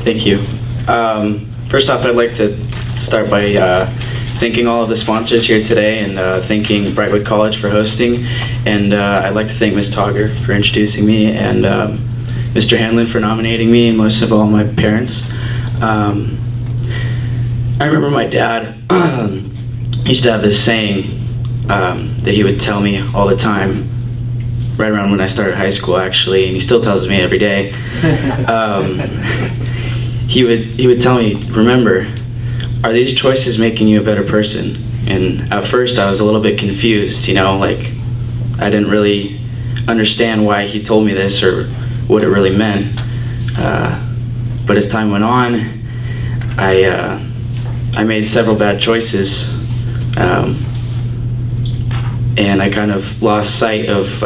Thank you. First off, I'd like to start by thanking all of the sponsors here today and thanking Brightwood College for hosting. And I'd like to thank Ms. Togger for introducing me and Mr. Hanlon for nominating me, and most of all my parents. I remember my dad used to have this saying that he would tell me all the time, right around when I started high school actually, and he still tells me every day. He would tell me, remember, are these choices making you a better person? And at first I was a little bit confused, like I didn't really understand why he told me this or what it really meant. But as time went on, I made several bad choices, and I kind of lost sight of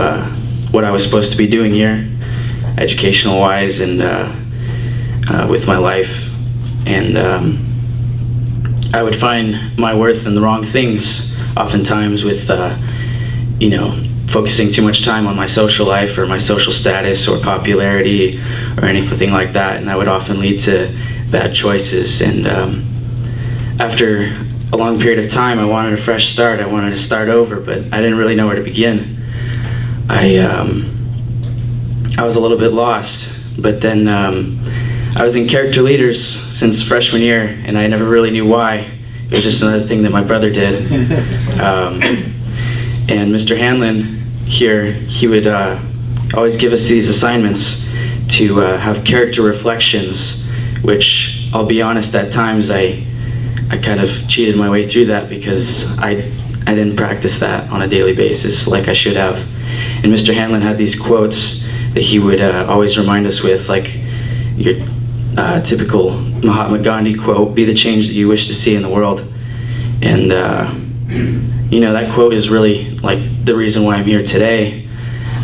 what I was supposed to be doing here, educational wise and with my life. And I would find my worth in the wrong things oftentimes with focusing too much time on my social life or my social status or popularity or anything like that, and that would often lead to bad choices. And after a long period of time, I wanted a fresh start. I wanted to start over, but I didn't really know where to begin. I was a little bit lost, but then I was in character leaders since freshman year, and I never really knew why. It was just another thing that my brother did. And Mr. Hanlon here, he would always give us these assignments to have character reflections, which I'll be honest, at times I kind of cheated my way through that because I didn't practice that on a daily basis like I should have. And Mr. Hanlon had these quotes that he would always remind us with, like your typical Mahatma Gandhi quote, "Be the change that you wish to see in the world." And that quote is really like the reason why I'm here today.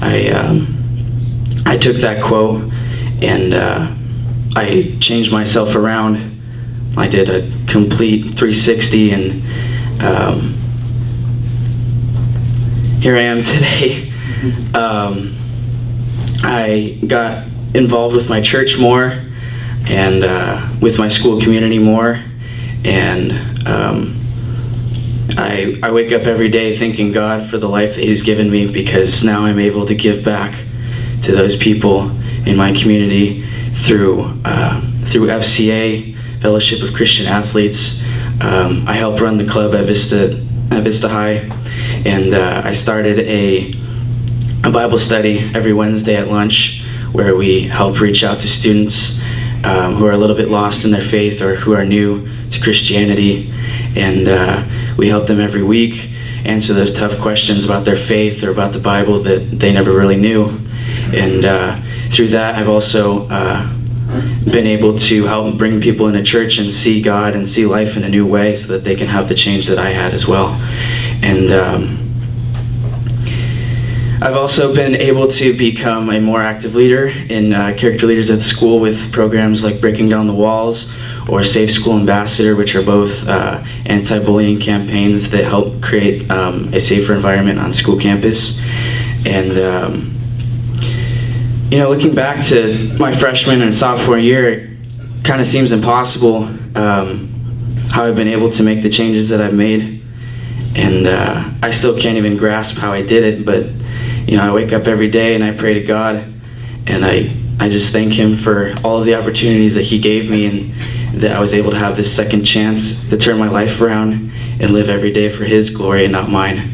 I took that quote and I changed myself around. I did a complete 360, and here I am today. I got involved with my church more and with my school community more, and I wake up every day thanking God for the life that He's given me, because now I'm able to give back to those people in my community through FCA, Fellowship of Christian Athletes. I help run the club at Vista High, and I started a Bible study every Wednesday at lunch where we help reach out to students who are a little bit lost in their faith or who are new to Christianity, and we help them every week answer those tough questions about their faith or about the Bible that they never really knew. And through that, I've also been able to help bring people into church and see God and see life in a new way so that they can have the change that I had as well. And I've also been able to become a more active leader in character leaders at school with programs like Breaking Down the Walls or Safe School Ambassador, which are both anti-bullying campaigns that help create a safer environment on school campus. And looking back to my freshman and sophomore year, it kind of seems impossible how I've been able to make the changes that I've made. And I still can't even grasp how I did it, but I wake up every day and I pray to God, and I just thank Him for all of the opportunities that He gave me, and that I was able to have this second chance to turn my life around and live every day for His glory and not mine.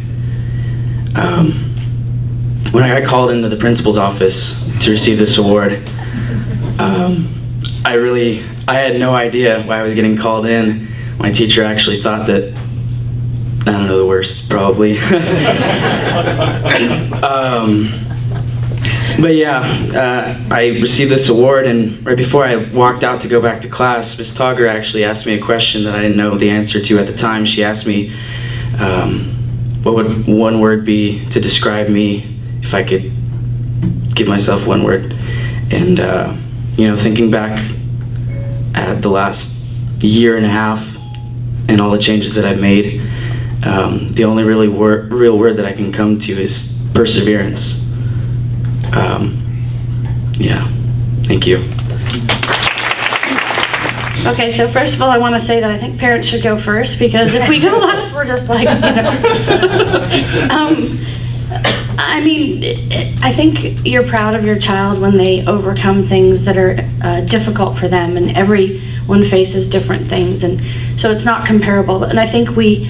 When I got called into the principal's office to receive this award, I had no idea why I was getting called in. My teacher actually thought that, I don't know the worst, probably. But yeah, I received this award, and right before I walked out to go back to class, Ms. Togger actually asked me a question that I didn't know the answer to at the time. She asked me, what would one word be to describe me if I could give myself one word? And thinking back at the last year and a half and all the changes that I've made, the only real word that I can come to is perseverance. Thank you. Okay, so first of all, I want to say that I think parents should go first, because if we go last, we're just like, I mean, I think you're proud of your child when they overcome things that are difficult for them, and everyone faces different things, and so it's not comparable. And I think we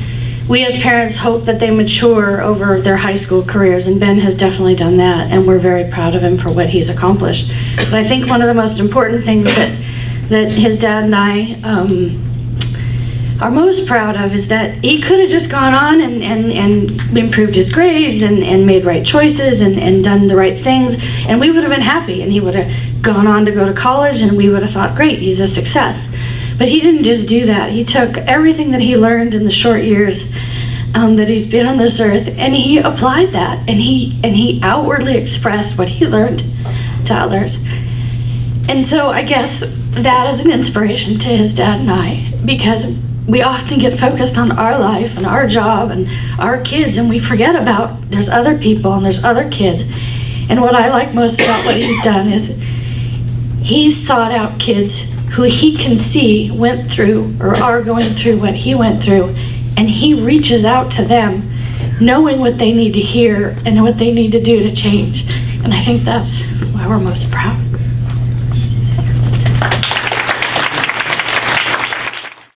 as parents hope that they mature over their high school careers, and Ben has definitely done that, and we're very proud of him for what he's accomplished. But I think one of the most important things that his dad and I are most proud of is that he could have just gone on and improved his grades and made right choices and done the right things, and we would have been happy, and he would have gone on to go to college, and we would have thought, great, he's a success. But he didn't just do that. He took everything that he learned in the short years that he's been on this earth, and he applied that, and he outwardly expressed what he learned to others. And so I guess that is an inspiration to his dad and I, because we often get focused on our life and our job and our kids, and we forget about there's other people and there's other kids. And what I like most about what he's done is he's sought out kids who he can see went through or are going through what he went through, and he reaches out to them knowing what they need to hear and what they need to do to change. And I think that's why we're most proud.